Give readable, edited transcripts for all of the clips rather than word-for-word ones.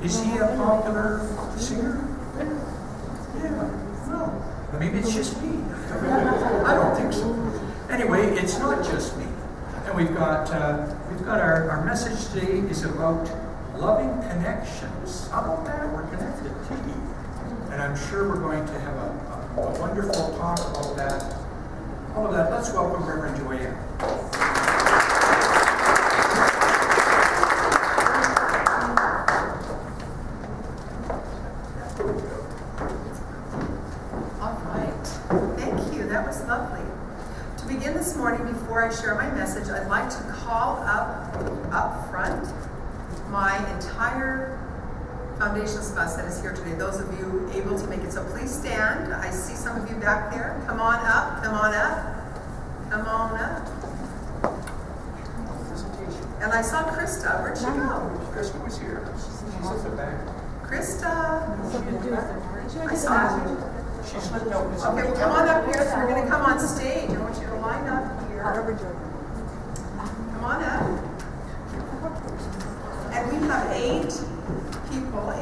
Is he a popular singer? Yeah, well, maybe it's just me. I don't think so. Anyway, it's not just me. And we've got our message today is about loving connections. How about that? We're connected to you. And I'm sure we're going to have a wonderful talk about that. All of that. Let's welcome Reverend Joanne. This morning, before I share my message, I'd like to call up front my entire foundations class that is here today. Those of you able to make it, so please stand. I see some of you back there. Come on up, come on up, come on up. And I saw Krista. Where'd she go? Krista was here. She's at the back. Krista. I saw her. She's slipped out. Okay, well, come on up here. So we're going to come on stage. I want you to line up here. Come on up. And we have 8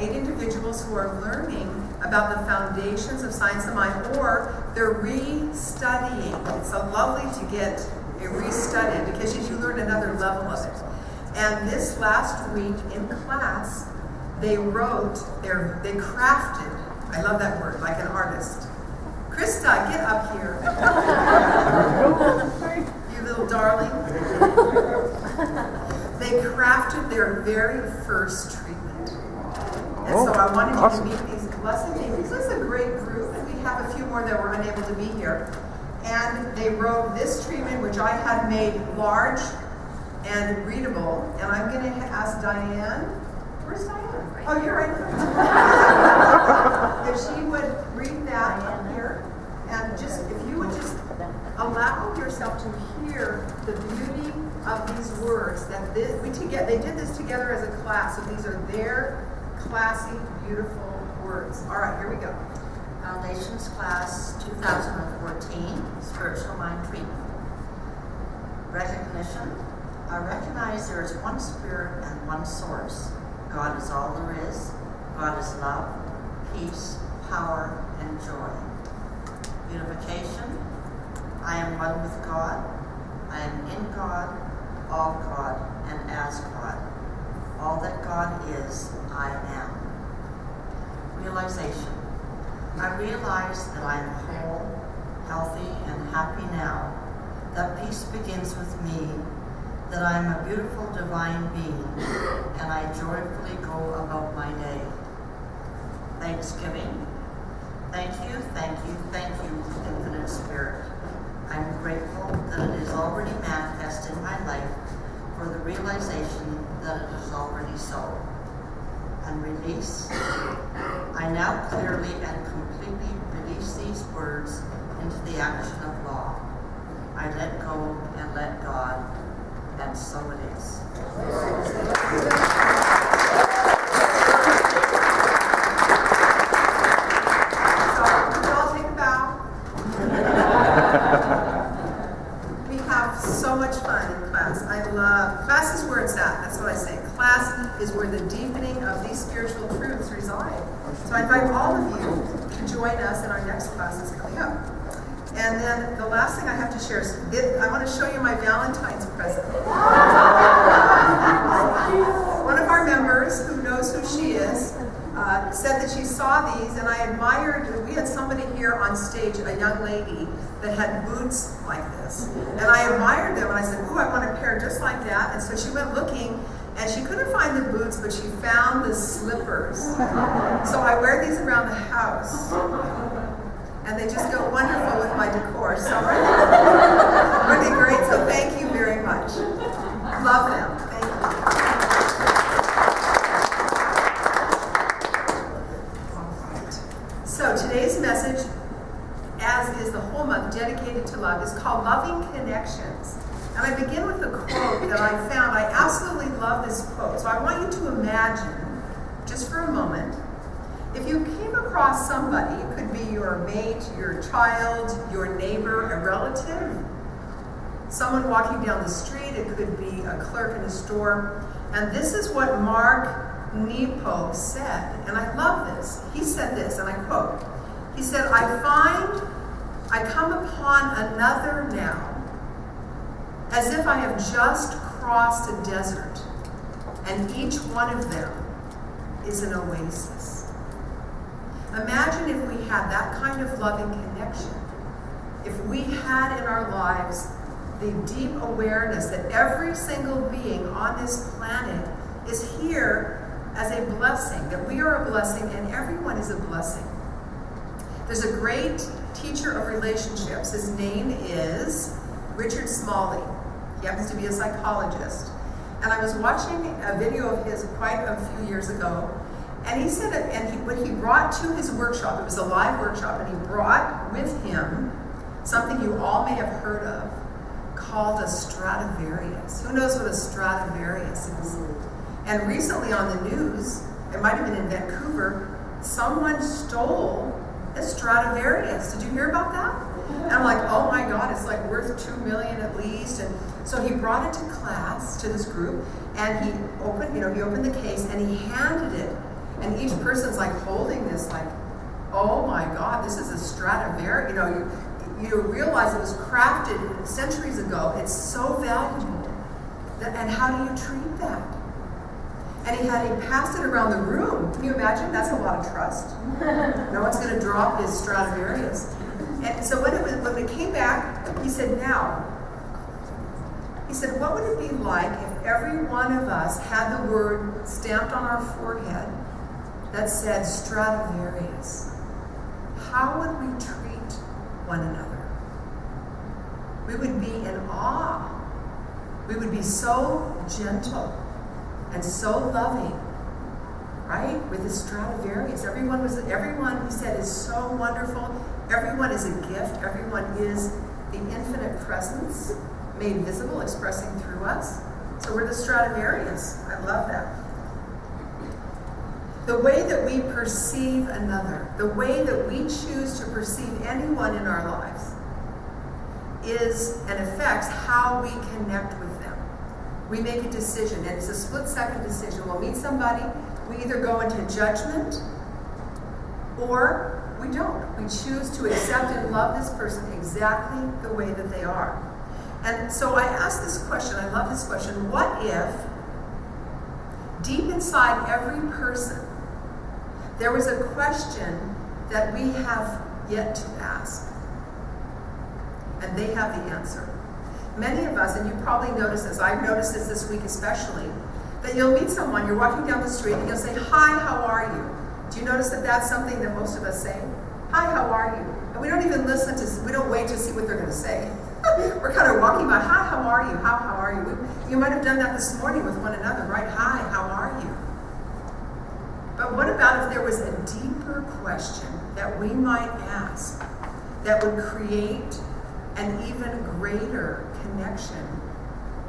individuals who are learning about the foundations of science of mind, or they're re-studying. It's so lovely to get a re-study because you learn another level of it. And this last week in class, they crafted, I love that word, like an artist. Krista, get up here. You little darling. They crafted their very first treatment. And so I wanted you to meet these blessed babies. This is a great group, and we have a few more that were unable to be here. And they wrote this treatment, which I had made large and readable. And I'm going to ask Diane. Where's Diane? Oh, you're right there. If she would read that up here, and if you would just allow yourself to hear the beauty of these words that they did this together as a class. So these are their classy, beautiful words. All right, here we go. Foundations Class 2014, Spiritual Mind Treatment. Recognition. I recognize there is one spirit and one source. God is all there is. God is love, peace, power, and joy. Unification. I am one with God. I am in God, of God, and as God. All that God is, I am. Realization. I realize that I am whole, healthy, and happy now. That peace begins with me. That I am a beautiful divine being, and I joyfully go about my day. Thanksgiving. Thank you, thank you, thank you, Infinite Spirit. I'm grateful that it is already manifest in my life for the realization that it is already so. And release. I now clearly and completely release these words into the action of law. I let go and let God. And so it is. So we all take a bow. We have so much fun in class. Class is where it's at. That's what I say. Class is where the deepening of these spiritual truths reside. So I invite all of you to join us in our next class that's coming up. And then the last thing I have to share is I want to show you my Valentine's present. One of our members, who knows who she is, said that she saw these, and I admired. We had somebody here on stage, a young lady, that had boots like this. And I admired them, and I said, "Ooh, I want a pair just like that." And so she went looking, and she couldn't find the boots, but she found the slippers. So I wear these around the house. And they just go wonderful with my decor. So really great. So thank you very much. Love them. Thank you. All right. So today's message, as is the whole month dedicated to love, is called Loving Connections. And I begin with a quote that I found. I absolutely love this quote. So I want you to imagine, just for a moment, if you came across somebody, it could be your mate, your child, your neighbor, a relative, someone walking down the street, it could be a clerk in a store, and this is what Mark Nepo said, and I love this, he said this, and I quote, he said, I come upon another now as if I have just crossed a desert, and each one of them is an oasis. Imagine if we had that kind of loving connection. If we had in our lives the deep awareness that every single being on this planet is here as a blessing, that we are a blessing and everyone is a blessing. There's a great teacher of relationships. His name is Richard Smalley. He happens to be a psychologist. And I was watching a video of his quite a few years ago, and he said, when he brought to his workshop, it was a live workshop, and he brought with him something you all may have heard of called a Stradivarius. Who knows what a Stradivarius is? And recently on the news, it might have been in Vancouver, someone stole a Stradivarius. Did you hear about that? And I'm like, oh my God, it's like worth $2 million at least. And so he brought it to class, to this group, and he opened the case and he handed it. And each person's like holding this, like, oh my God, this is a Stradivarius. You realize it was crafted centuries ago. It's so valuable. And how do you treat that? And he passed it around the room. Can you imagine? That's a lot of trust. No one's going to drop his Stradivarius. And so when it came back, he said, what would it be like if every one of us had the word stamped on our forehead that said Stradivarius? How would we treat one another? We would be in awe. We would be so gentle and so loving, right? With the Stradivarius. Everyone, he said, is so wonderful. Everyone is a gift. Everyone is the infinite presence made visible, expressing through us. So we're the Stradivarius. I love that. The way that we perceive another, the way that we choose to perceive anyone in our lives is and affects how we connect with them. We make a decision, and it's a split-second decision. We'll meet somebody, we either go into judgment or we don't. We choose to accept and love this person exactly the way that they are. And so I asked this question, I love this question, what if deep inside every person there was a question that we have yet to ask, and they have the answer? Many of us, and you probably noticed this, I've noticed this week especially, that you'll meet someone, you're walking down the street, and you'll say, hi, how are you? Do you notice that that's something that most of us say? Hi, how are you? And we don't even we don't wait to see what they're going to say. We're kind of walking by, hi, how are you? How are you? You might have done that this morning with one another, right? Hi, how are you? But what about if there was a deeper question that we might ask that would create an even greater connection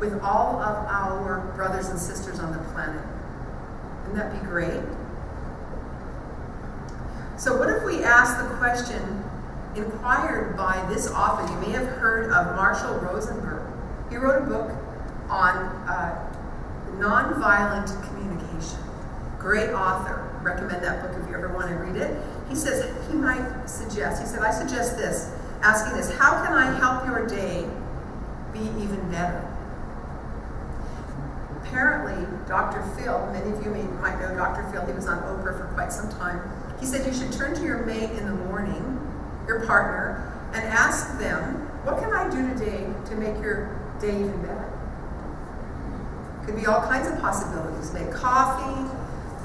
with all of our brothers and sisters on the planet? Wouldn't that be great? So what if we ask the question inquired by this author? You may have heard of Marshall Rosenberg. He wrote a book on nonviolent communication. Great author. Recommend that book if you ever want to read it. He says I suggest this, asking this, how can I help your day be even better? Apparently, Dr. Phil, many of you might know Dr. Phil, he was on Oprah for quite some time. He said you should turn to your mate in the morning, your partner, and ask them, what can I do today to make your day even better? Could be all kinds of possibilities. Make coffee,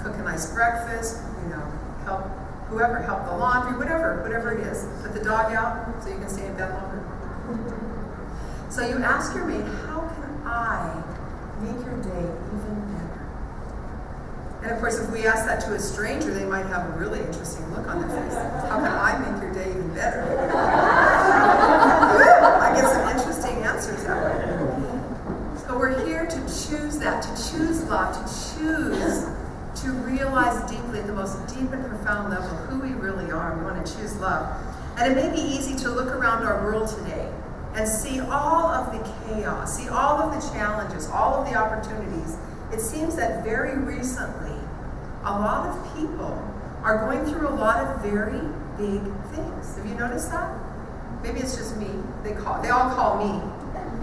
cook a nice breakfast, help the laundry, whatever it is. Put the dog out so you can stay in bed longer. So you ask your mate, how can I make your day even better? And of course, if we ask that to a stranger, they might have a really interesting look on their face. How can I make your day even better? I get some interesting answers that way. So we're here to choose that, to choose love, to choose to realize deeply at the most deep and profound level who we really are. We want to choose love. And it may be easy to look around our world today and see all of the chaos, see all of the challenges, all of the opportunities. It seems that very recently a lot of people are going through a lot of very big things. Have you noticed that? Maybe it's just me. They all call me.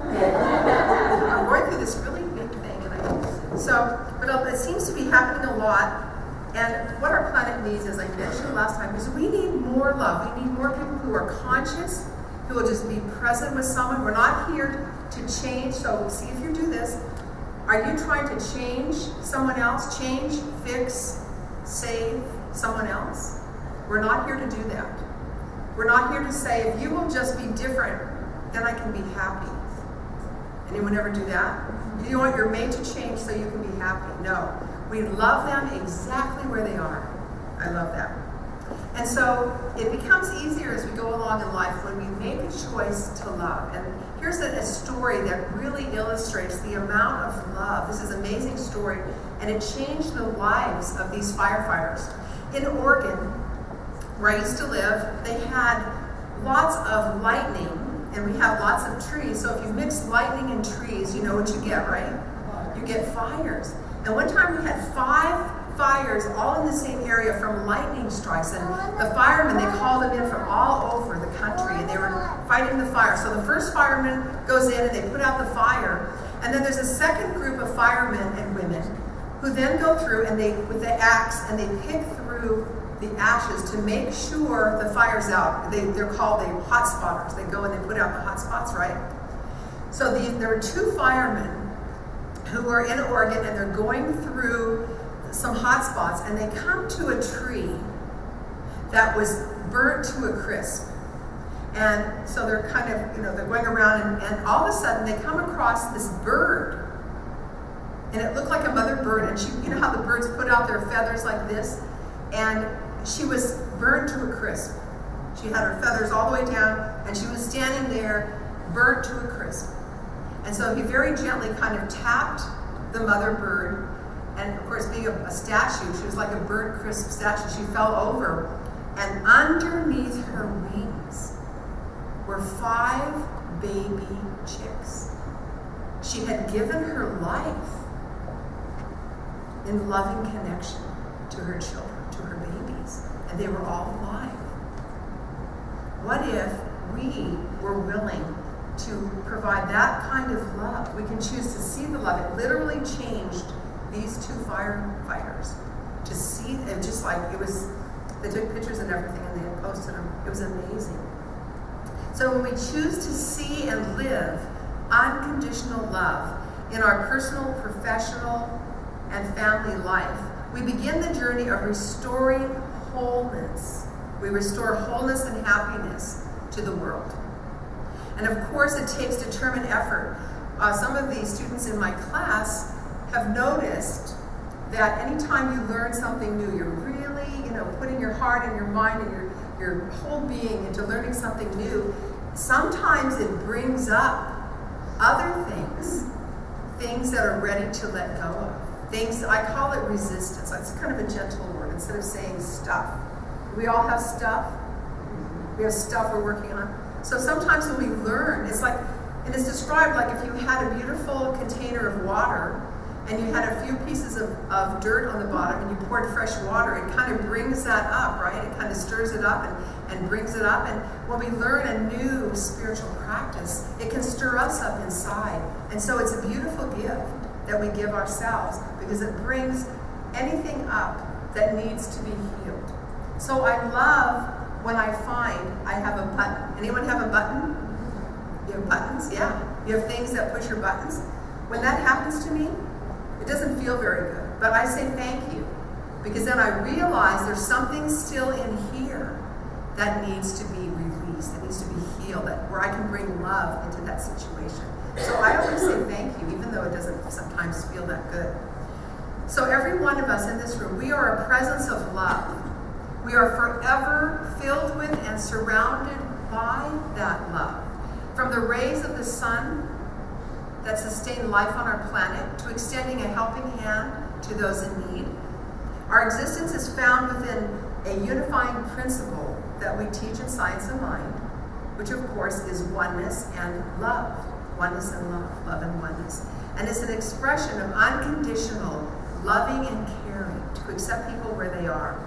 I'm going through this really big thing, but it seems to be happening a lot. And what our planet needs, as I mentioned last time, is we need more love. We need more people who are conscious, who will just be present with someone. We're not here to change. So see if you do this. Are you trying to change someone else? Change, fix, save someone else? We're not here to do that. We're not here to say, if you will just be different, then I can be happy. Anyone ever do that? You want your mate to change so you can be happy? No. We love them exactly where they are. I love that. And so it becomes easier as we go along in life when we make a choice to love. And here's a story that really illustrates the amount of love. This is an amazing story, and it changed the lives of these firefighters. In Oregon, where I used to live, they had lots of lightning, and we have lots of trees. So if you mix lightning and trees, you know what you get, right? You get fires. And one time we had 5 fires all in the same area from lightning strikes. And the firemen, they called them in from all over the country, and they were fighting the fire. So the first fireman goes in and they put out the fire. And then there's a second group of firemen and women who then go through and they, with the axe, and they pick through the ashes to make sure the fire's out. They're called the hot spotters. They go and they put out the hot spots, right? So there were 2 firemen who are in Oregon, and they're going through some hot spots, and they come to a tree that was burnt to a crisp. And so they're kind of, they're going around, and all of a sudden they come across this bird. And it looked like a mother bird, and she, you know how the birds put out their feathers like this? And she was burned to a crisp. She had her feathers all the way down, and she was standing there, burnt to a crisp. And so he very gently kind of tapped the mother bird, and of course, being a statue, she was like a burnt, crisp statue. She fell over, and underneath her wings were 5 baby chicks. She had given her life in loving connection to her children, to her babies, and they were all alive. What if we were willing to provide that kind of love? We can choose to see the love. It literally changed these 2 firefighters to see, and just like it was, they took pictures and everything and they had posted them. It was amazing. So when we choose to see and live unconditional love in our personal, professional, and family life, we begin the journey of restoring wholeness. We restore wholeness and happiness to the world. And of course, it takes determined effort. Some of the students in my class have noticed that anytime you learn something new, you're really, putting your heart and your mind and your whole being into learning something new. Sometimes it brings up other things that are ready to let go of. Things, I call it resistance. It's kind of a gentle word instead of saying stuff. We all have stuff. We have stuff we're working on. So sometimes when we learn, it's like, and it's described like if you had a beautiful container of water and you had a few pieces of dirt on the bottom and you poured fresh water, it kind of brings that up, right? It kind of stirs it up and brings it up. And when we learn a new spiritual practice, it can stir us up inside. And so it's a beautiful gift that we give ourselves because it brings anything up that needs to be healed. So I love when I find I have a button. Anyone have a button? You have buttons? Yeah. You have things that push your buttons. When that happens to me, it doesn't feel very good. But I say thank you. Because then I realize there's something still in here that needs to be released, that needs to be healed, where I can bring love into that situation. So I always say thank you, even though it doesn't sometimes feel that good. So every one of us in this room, we are a presence of love. We are forever filled with and surrounded by that love. From the rays of the sun that sustain life on our planet to extending a helping hand to those in need. Our existence is found within a unifying principle that we teach in Science of Mind, which of course is oneness and love. Oneness and love, love and oneness. And it's an expression of unconditional loving and caring to to accept people where they are.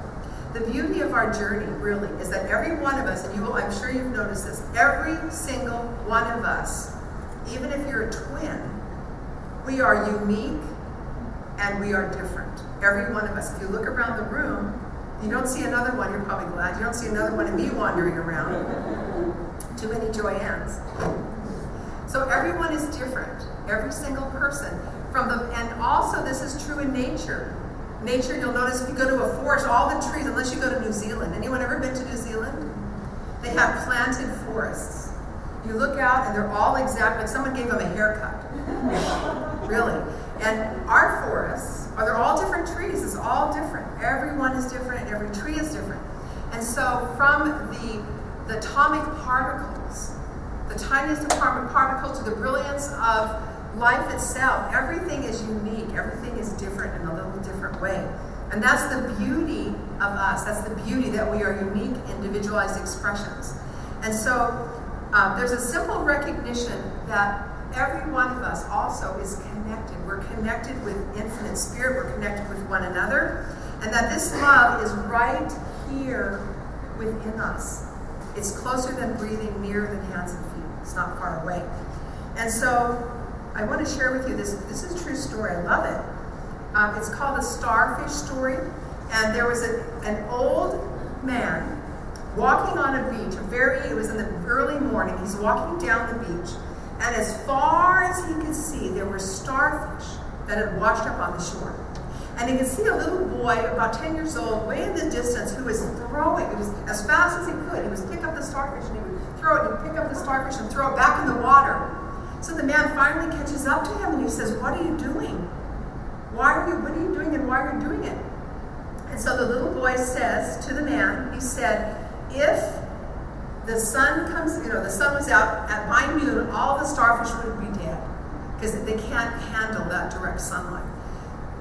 The beauty of our journey, really, is that every one of us, and I'm sure you've noticed this, every single one of us, even if you're a twin, we are unique and we are different. Every one of us. If you look around the room, you don't see another one, you're probably glad. You don't see another one of me wandering around. Too many Joannes. So everyone is different. Every single person. And also this is true in nature. Nature, you'll notice if you go to a forest, all the trees, unless you go to New Zealand. Anyone ever been to New Zealand? They have planted forests. You look out and they're all exact, like someone gave them a haircut. Really. And our forests, they're all different trees. It's all different. Everyone is different. Every tree is different. And so from the atomic particles, the tiniest atomic particle to the brilliance of life itself, everything is unique. Everything is different in a little different way. And that's the beauty of us. That's the beauty that we are unique, individualized expressions. And so there's a simple recognition that every one of us also is connected. We're connected with infinite spirit. We're connected with one another. And that this love is right here within us. It's closer than breathing, nearer than hands and feet. It's not far away. And so I want to share with you this is a true story. I love it. It's called the Starfish Story. And there was an old man walking on a beach. It was in the early morning. He's walking down the beach. And as far as he could see, there were starfish that had washed up on the shore. And he could see a little boy, about 10 years old, way in the distance, who was throwing. It was as fast as he could. He would pick up the starfish, and he would throw it, and he'd pick up the starfish and throw it back in the water. So the man finally catches up to him, and he says, "What are you doing? What are you doing, and why are you doing it?" And so the little boy says to the man, he said, "If the sun comes, the sun was out by noon, all the starfish would be dead because they can't handle that direct sunlight."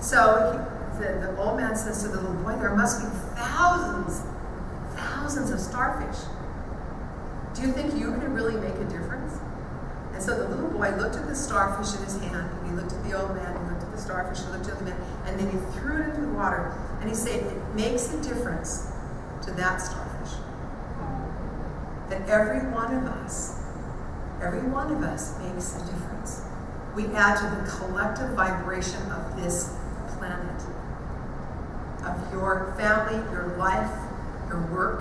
So the old man says to the little boy, "There must be thousands of starfish. Do you think you could really make a difference?" And so the little boy looked at the starfish in his hand, and he looked at the old man, he looked at the starfish, he looked at the man, and then he threw it into the water, and he said, "It makes a difference to that starfish. That every one of us makes a difference. We add to the collective vibration of this planet, of your family, your life, your work,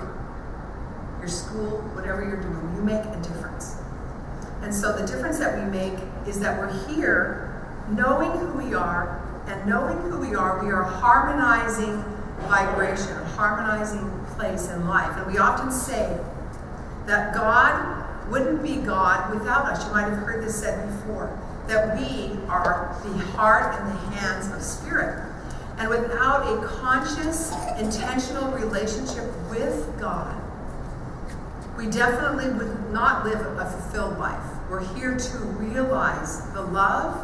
your school, whatever you're doing. You make a difference. And so the difference that we make is that we're here knowing who we are, and knowing who we are harmonizing vibration, a harmonizing place in life. And we often say that God wouldn't be God without us. You might have heard this said before, that we are the heart and the hands of spirit. And without a conscious, intentional relationship with God, we definitely would not live a fulfilled life. We're here to realize the love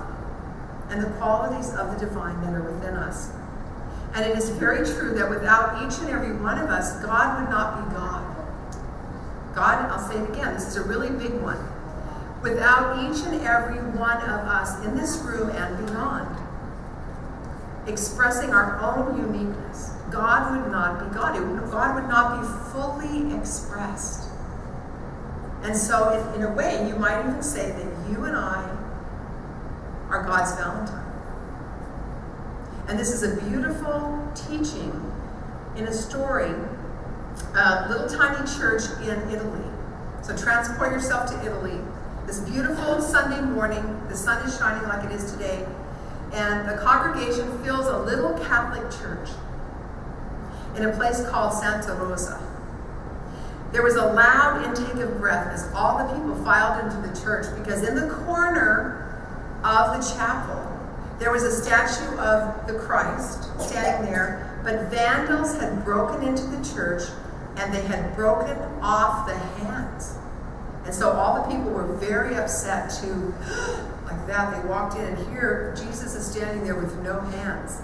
and the qualities of the divine that are within us. And it is very true that without each and every one of us, God would not be God. God, I'll say it again, this is a really big one. Without each and every one of us in this room and beyond, expressing our own uniqueness, God would not be God. God would not be fully expressed. And so, in a way, you might even say that you and I are God's Valentine. And this is a beautiful teaching in a story, a little tiny church in Italy. So transport yourself to Italy. This beautiful Sunday morning, the sun is shining like it is today, and the congregation fills a little Catholic church in a place called Santa Rosa. There was a loud intake of breath as all the people filed into the church, because in the corner of the chapel, there was a statue of the Christ standing there, but vandals had broken into the church and they had broken off the hands. And so all the people were very upset too. Like that, they walked in, and here Jesus is standing there with no hands.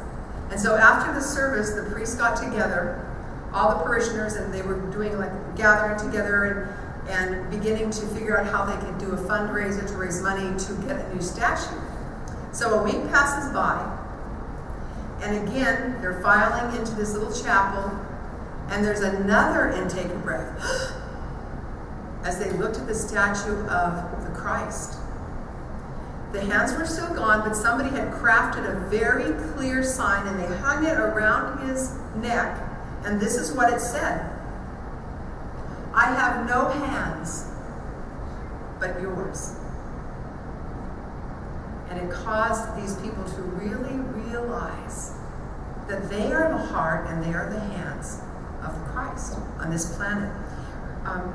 And so after the service, the priests got together, all the parishioners, and they were doing gathering together and beginning to figure out how they could do a fundraiser to raise money to get a new statue. So a week passes by, And again, they're filing into this little chapel, and there's another intake of breath as they looked at the statue of the Christ. The hands were still gone, but somebody had crafted a very clear sign, and they hung it around his neck, and this is what it said: I have no hands but yours. And it caused these people to really realize that they are the heart and they are the hands of Christ on this planet.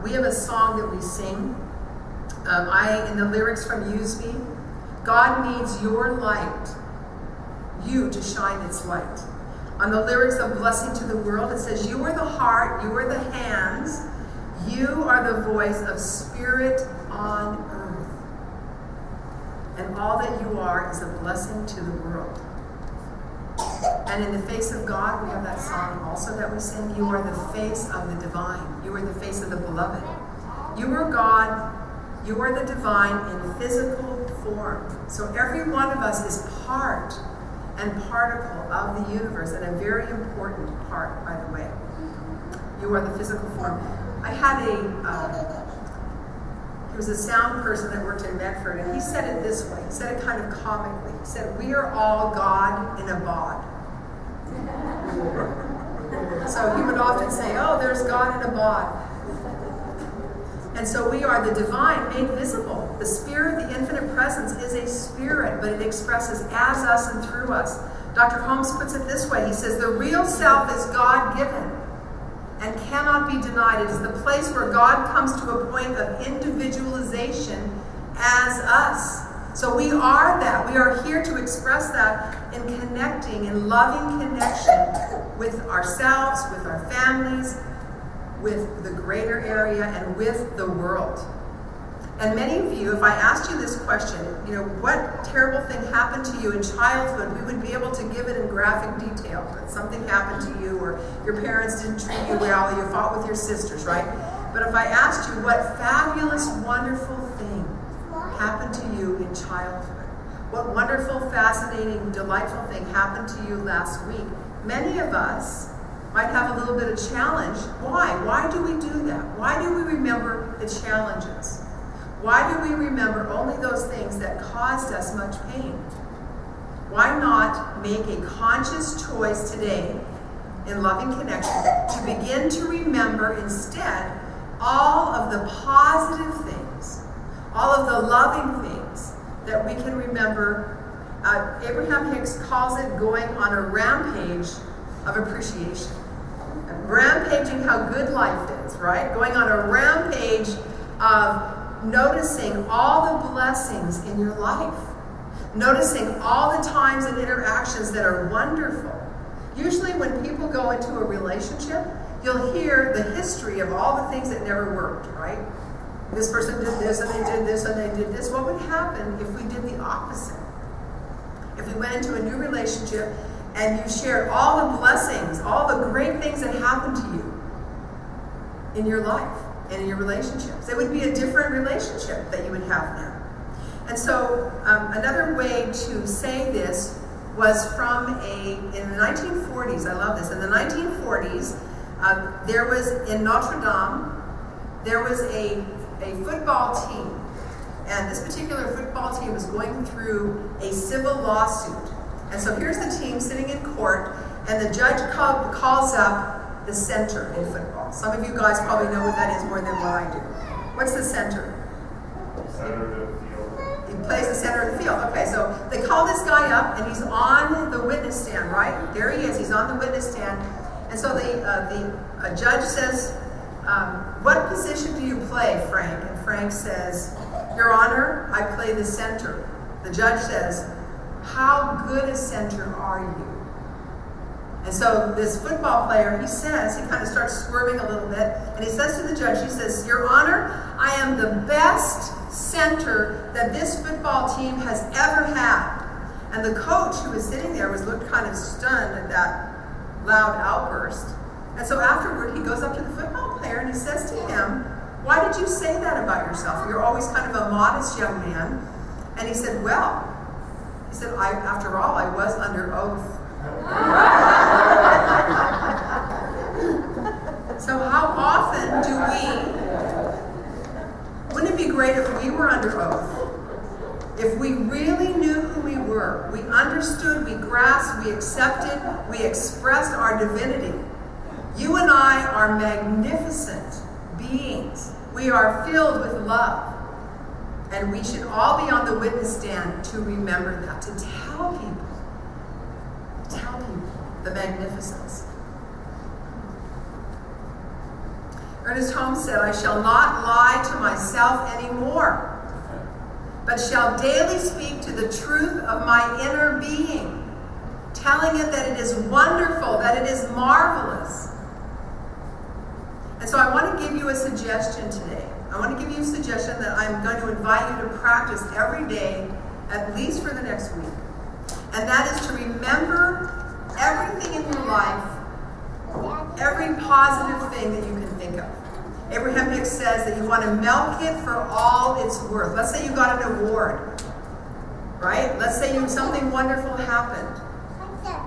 We have a song that we sing. In the lyrics from Use Me, God needs your light, you to shine its light. On the lyrics of Blessing to the World, it says, you are the heart, you are the hands, you are the voice of spirit on earth. And all that you are is a blessing to the world. And in the face of God, we have that song also that we sing, you are the face of the divine. You are the face of the beloved. You are God, you are the divine in physical form. So every one of us is part and particle of the universe, and a very important part, by the way. You are the physical form. I had he was a sound person that worked in Medford, and he said it this way. He said it kind of comically. He said, we are all God in a bod. So he would often say, oh, there's God in a bod. And so we are the divine made visible. The Spirit, the infinite presence, is a spirit, but it expresses as us and through us. Dr. Holmes puts it this way. He says, the real self is God-given and cannot be denied. It is the place where God comes to a point of individualization as us. So we are that. We are here to express that in connecting, in loving connection with ourselves, with our families, with the greater area, and with the world. And many of you, if I asked you this question, what terrible thing happened to you in childhood, we would be able to give it in graphic detail. That something happened to you, or your parents didn't treat you well, or you fought with your sisters, right? But if I asked you what fabulous, wonderful thing happened to you in childhood, what wonderful, fascinating, delightful thing happened to you last week, many of us might have a little bit of challenge. Why? Why do we do that? Why do we remember the challenges? Why do we remember only those things that caused us much pain? Why not make a conscious choice today in loving connection to begin to remember instead all of the positive things, all of the loving things that we can remember? Abraham Hicks calls it going on a rampage of appreciation. Rampaging how good life is, right? Going on a rampage of noticing all the blessings in your life. Noticing all the times and interactions that are wonderful. Usually when people go into a relationship, you'll hear the history of all the things that never worked, right? This person did this, and they did this, and they did this. What would happen if we did the opposite? If we went into a new relationship and you shared all the blessings, all the great things that happened to you in your life and in your relationships. It would be a different relationship that you would have now. And so another way to say this was in the 1940s, I love this, in the 1940s, there was, in Notre Dame, there was a football team. And this particular football team was going through a civil lawsuit. And so here's the team sitting in court, and the judge calls up the center in football. Some of you guys probably know what that is more than what I do. What's the center? Center of the field. He plays the center of the field. Okay, so they call this guy up, and he's on the witness stand, right? There he is. He's on the witness stand. And so the judge says, what position do you play, Frank? And Frank says, Your Honor, I play the center. The judge says, how good a center are you? And so this football player, he kind of starts swerving a little bit, and he says to the judge, he says, Your Honor, I am the best center that this football team has ever had. And the coach who was sitting there looked kind of stunned at that loud outburst. And so afterward, he goes up to the football player and he says to him, why did you say that about yourself? You're always kind of a modest young man. And he said, after all, I was under oath So how often wouldn't it be great if we were under oath? If we really knew who we were, we understood, we grasped, we accepted, we expressed our divinity. You and I are magnificent beings. We are filled with love. And we should all be on the witness stand to remember that, to tell people the magnificence. Ernest Holmes said, I shall not lie to myself anymore, but shall daily speak to the truth of my inner being, telling it that it is wonderful, that it is marvelous. And so I want to give you a suggestion today. I want to give you a suggestion that I'm going to invite you to practice every day, at least for the next week. And that is to remember everything in your life, every positive thing that you can think of. Abraham Hicks says that you want to milk it for all it's worth. Let's say you got an award, right? Let's say something wonderful happened.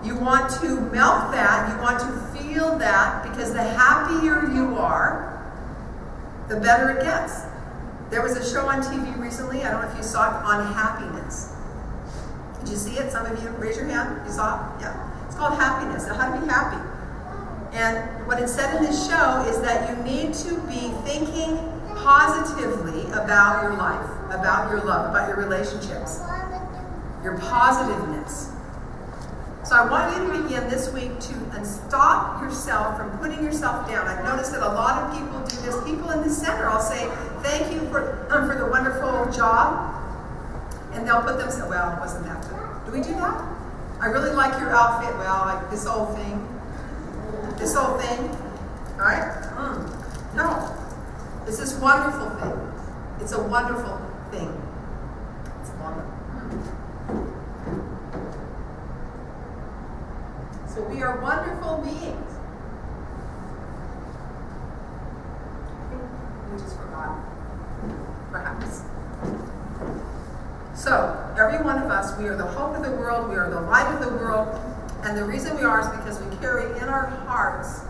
You want to milk that, you want to feel that, because the happier you are, the better it gets. There was a show on TV recently, I don't know if you saw it, on happiness. Did you see it? Some of you, raise your hand. You saw it? Yeah. It's called Happiness, how to be happy. And what it said in this show is that you need to be thinking positively about your life, about your love, about your relationships, your positiveness. So I want you to begin this week to stop yourself from putting yourself down. I've noticed that a lot of people do this. People in the center, I'll say, thank you for the wonderful job. And they'll put themselves, well, it wasn't that good. Do we do that? I really like your outfit. Well, like this whole thing. This whole thing. All right? No. It's this wonderful thing. It's a wonderful thing. It's wonderful. So we are wonderful beings. I think we just forgot, perhaps. So, every one of us, we are the hope of the world, we are the light of the world, and the reason we are is because we carry in our hearts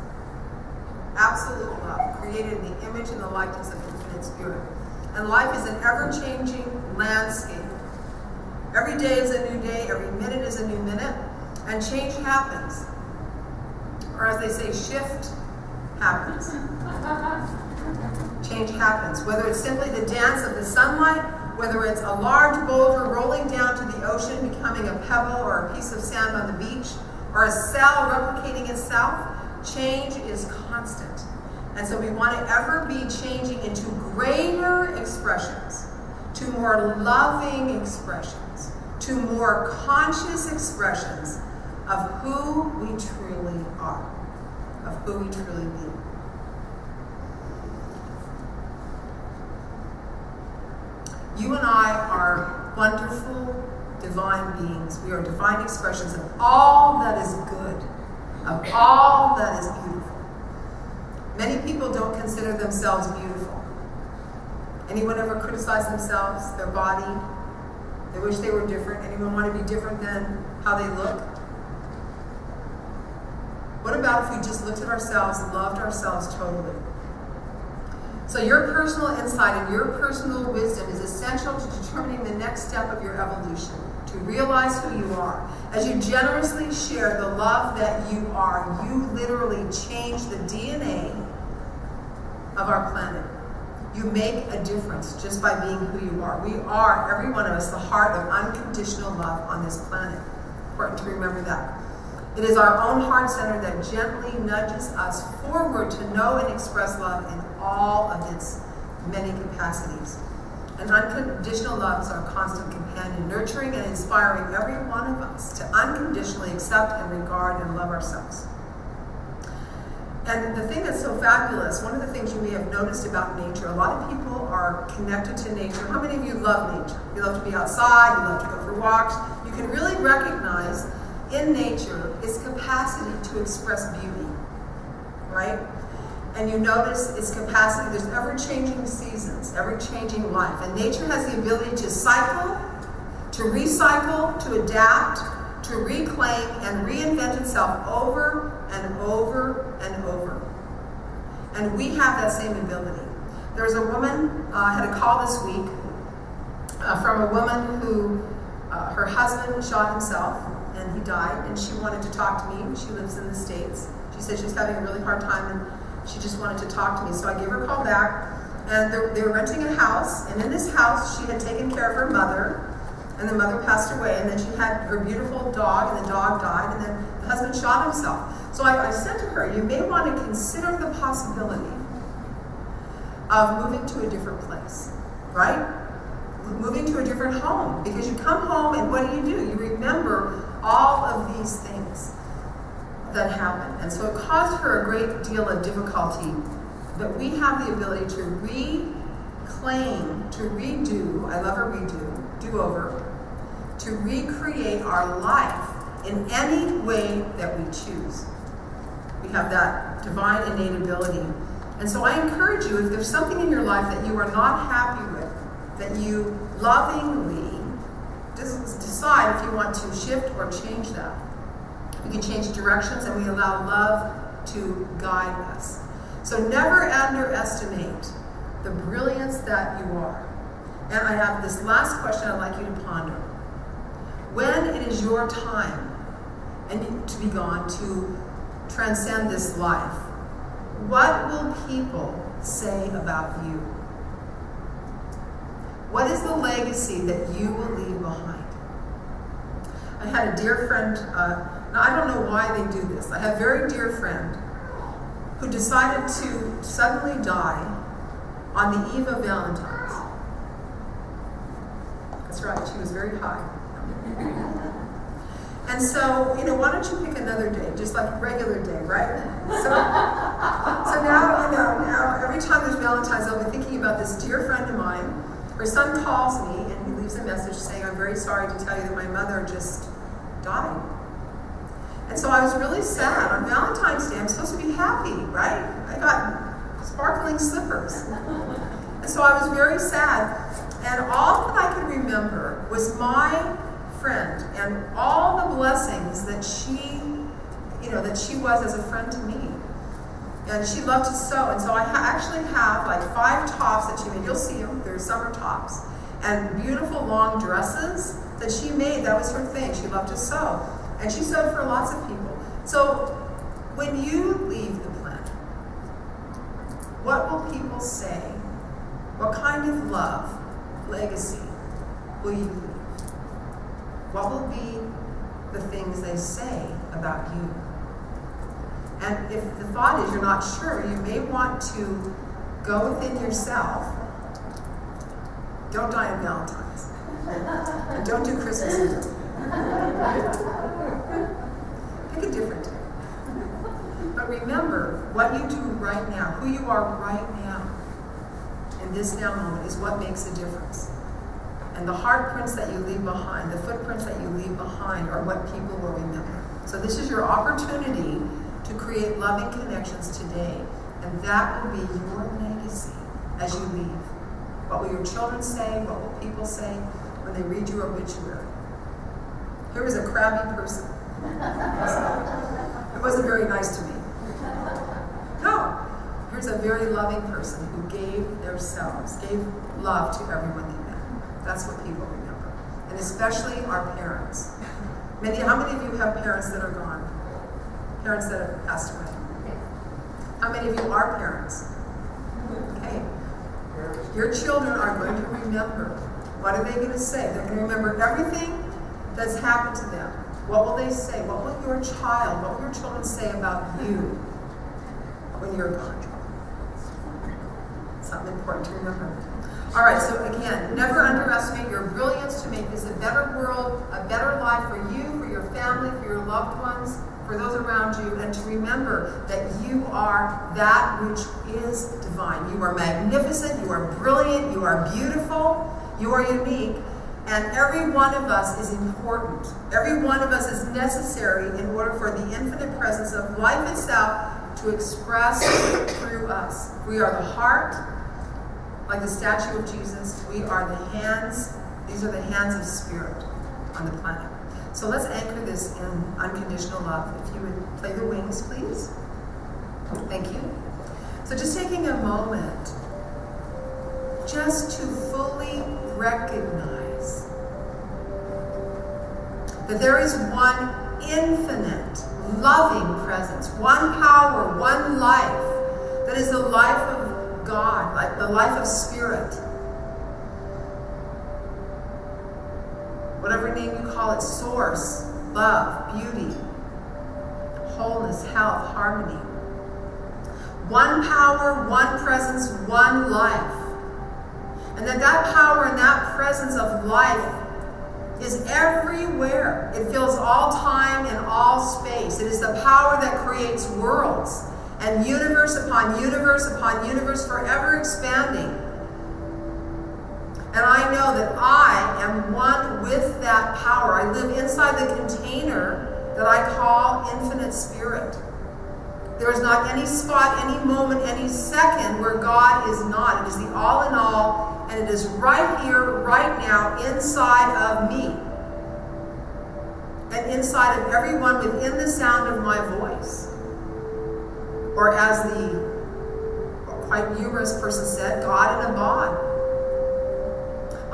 absolute love, created in the image and the likeness of infinite spirit. And life is an ever-changing landscape. Every day is a new day, every minute is a new minute, and change happens. Or as they say, shift happens. Change happens. Whether it's simply the dance of the sunlight, whether it's a large boulder rolling down to the ocean, becoming a pebble or a piece of sand on the beach, or a cell replicating itself, change is constant. And so we want to ever be changing into greater expressions, to more loving expressions, to more conscious expressions of who we truly are, of who we truly be. You and I are wonderful, divine beings. We are divine expressions of all that is good, of all that is beautiful. Many people don't consider themselves beautiful. Anyone ever criticize themselves, their body? They wish they were different. Anyone want to be different than how they look? What about if we just looked at ourselves and loved ourselves totally? So your personal insight and your personal wisdom is essential to determining the next step of your evolution, to realize who you are. As you generously share the love that you are, you literally change the DNA of our planet. You make a difference just by being who you are. We are, every one of us, the heart of unconditional love on this planet. Important to remember that. It is our own heart center that gently nudges us forward to know and express love in all of its many capacities. And unconditional love is our constant companion, nurturing and inspiring every one of us to unconditionally accept and regard and love ourselves. And the thing that's so fabulous, one of the things you may have noticed about nature, a lot of people are connected to nature. How many of you love nature? You love to be outside, you love to go for walks. You can really recognize in nature its capacity to express beauty, right? And you notice its capacity, there's ever-changing seasons, ever-changing life. And nature has the ability to cycle, to recycle, to adapt, to reclaim and reinvent itself over and over and over. And we have that same ability. There was a woman, I had a call this week from a woman who, her husband shot himself and he died, and she wanted to talk to me. She lives in the States. She said she's having a really hard time and she just wanted to talk to me. So I gave her a call back, and they were renting a house, and in this house she had taken care of her mother, and the mother passed away, and then she had her beautiful dog, and the dog died, and then the husband shot himself. So I said to her, you may want to consider the possibility of moving to a different place, right? Moving to a different home, because you come home and what do? You remember all of these things that happened. And so it caused her a great deal of difficulty, but we have the ability to reclaim, to redo, I love a redo, do-over, to recreate our life in any way that we choose. We have that divine innate ability. And so I encourage you, if there's something in your life that you are not happy with, that you lovingly decide if you want to shift or change that. We can change directions, and we allow love to guide us. So never underestimate the brilliance that you are. And I have this last question I'd like you to ponder. When it is your time and to be gone, to transcend this life, what will people say about you? What is the legacy that you will leave behind? I had a dear friend, now I don't know why they do this. I have a very dear friend who decided to suddenly die on the eve of Valentine's. That's right, she was very high. And so, why don't you pick another day, just like a regular day, right? So now every time there's Valentine's, I'll be thinking about this dear friend of mine. Her son calls me and he leaves a message saying, I'm very sorry to tell you that my mother just died. And so I was really sad. On Valentine's Day, I'm supposed to be happy, right? I got sparkling slippers. And so I was very sad. And all that I could remember was my friend and all the blessings that she was as a friend to me. And she loved to sew. And so I actually have like 5 tops that she made. You'll see them. They're summer tops. And beautiful long dresses that she made. That was her thing. She loved to sew. And she sewed for lots of people. So when you leave the planet, what will people say? What kind of love, legacy will you leave? What will be the things they say about you? And if the thought is you're not sure, you may want to go within yourself. Don't die on Valentine's. And don't do Christmas Eve. Pick a different day. But remember, what you do right now, who you are right now, in this now moment, is what makes a difference. And the heartprints that you leave behind, the footprints that you leave behind, are what people will remember. So this is your opportunity to create loving connections today. And that will be your legacy as you leave. What will your children say? What will people say when they read your obituary? Here was a crabby person. It wasn't very nice to me. No. Here's a very loving person who gave themselves, gave love to everyone they met. That's what people remember. And especially our parents. How many of you have parents that are gone? Parents that have passed away? How many of you are parents? Okay. Your children are going to remember. What are they going to say? They're going to remember everything that's happened to them. What will they say? What will your children say about you when you're gone? Something important to remember. All right, so again, never underestimate your brilliance to make this a better world, a better life for you, for your family, for your loved ones, for those around you, and to remember that you are that which is divine. You are magnificent, you are brilliant, you are beautiful, you are unique, and every one of us is important. Every one of us is necessary in order for the infinite presence of life itself to express through us. We are the heart, like the statue of Jesus. We are the hands. These are the hands of spirit on the planet. So let's anchor this in unconditional love. If you would play the wings, please. Thank you. So just taking a moment just to fully recognize that there is one infinite, loving presence, one power, one life that is the life of God, like the life of spirit. Whatever name you call it, source, love, beauty, wholeness, health, harmony. One power, one presence, one life. And that power and that presence of life is everywhere. It fills all time and all space. It is the power that creates worlds and universe upon universe upon universe, forever expanding. And I know that I am one with that power. I live inside the container that I call infinite spirit. There is not any spot, any moment, any second where God is not. It is the all in all, and it is right here, right now, inside of me. And inside of everyone within the sound of my voice. Or as the quite humorous person said, God in a bod.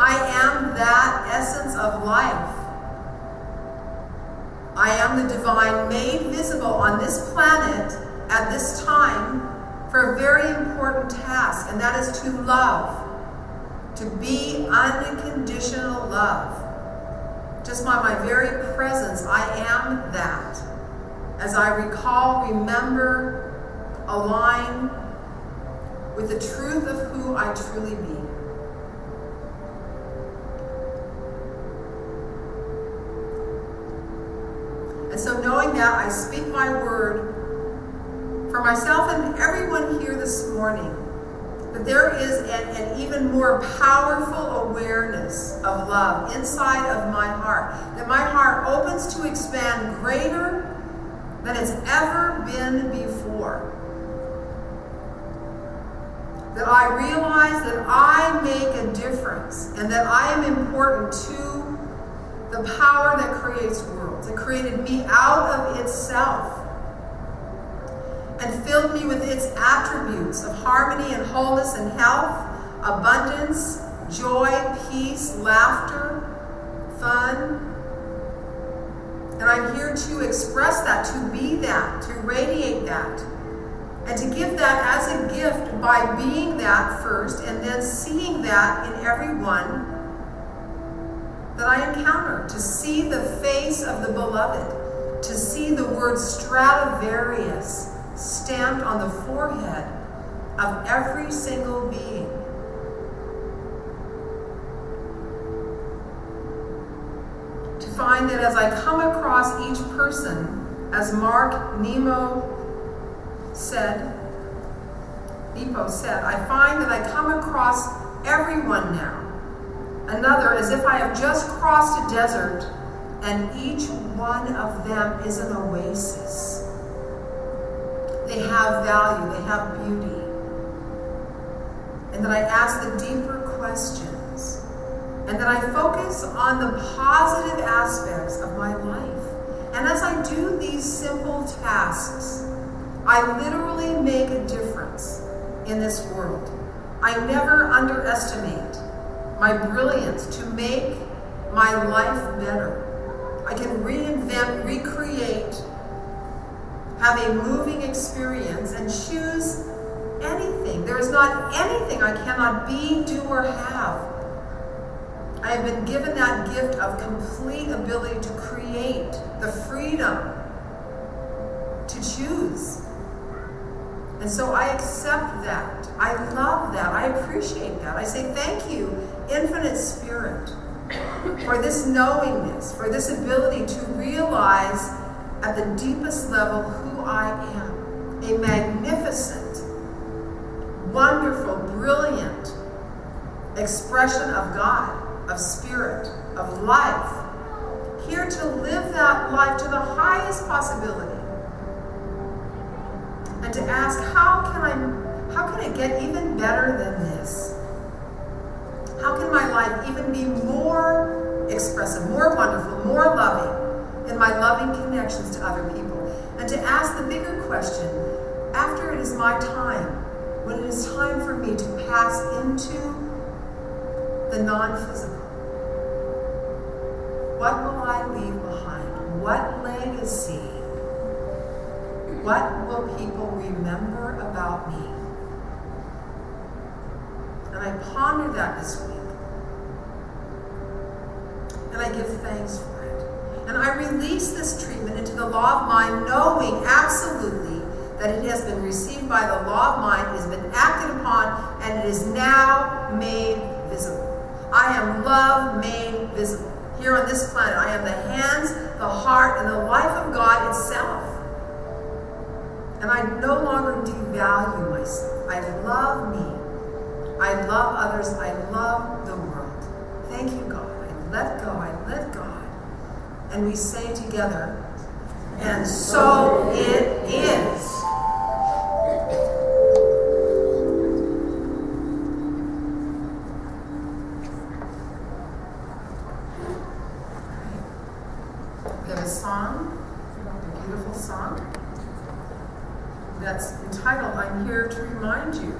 I am that essence of life. I am the divine made visible on this planet at this time for a very important task, and that is to love. To be unconditional love. Just by my very presence, I am that. As I recall, remember, align with the truth of who I truly be. And so knowing that, I speak my word for myself and everyone here this morning, that there is an even more powerful awareness of love inside of my heart, that my heart opens to expand greater than it's ever been before. That I realize that I make a difference and that I am important to the power that creates worlds. It created me out of itself and filled me with its attributes of harmony and wholeness and health, abundance, joy, peace, laughter, fun. And I'm here to express that, to be that, to radiate that, and to give that as a gift by being that first and then seeing that in everyone that I encounter, to see the face of the beloved, to see the word Stradivarius stamped on the forehead of every single being. To find that as I come across each person, as Nepo said, I find that I come across everyone now. Another as if I have just crossed a desert, and each one of them is an oasis. They have value, they have beauty. And that I ask the deeper questions. And that I focus on the positive aspects of my life. And as I do these simple tasks, I literally make a difference in this world. I never underestimate my brilliance to make my life better. I can reinvent, recreate, have a moving experience, and choose anything. There is not anything I cannot be, do, or have. I have been given that gift of complete ability to create, the freedom to choose. And so I accept that. I love that. I appreciate that. I say thank you, Infinite Spirit, for this knowingness, for this ability to realize at the deepest level who I am. A magnificent, wonderful, brilliant expression of God, of spirit, of life. Here to live that life to the highest possibility. And to ask, how can I get even better than this? How can my life even be more expressive, more wonderful, more loving? in my loving connections to other people, and to ask the bigger question, after it is my time, when it is time for me to pass into the non-physical, what will I leave behind? What legacy? What will people remember about me? And I pondered that this week. And I give thanks for it. And I release this treatment into the law of mind, knowing absolutely that it has been received by the law of mind, it has been acted upon, and it is now made visible. I am love made visible. Here on this planet, I am the hands, the heart, and the life of God itself. And I no longer devalue myself. I love me. I love others. I love the world. Thank you, God. I let go. I let God. And we say together, and so it is. We have a song, a beautiful song, that's entitled, I'm Here to Remind You.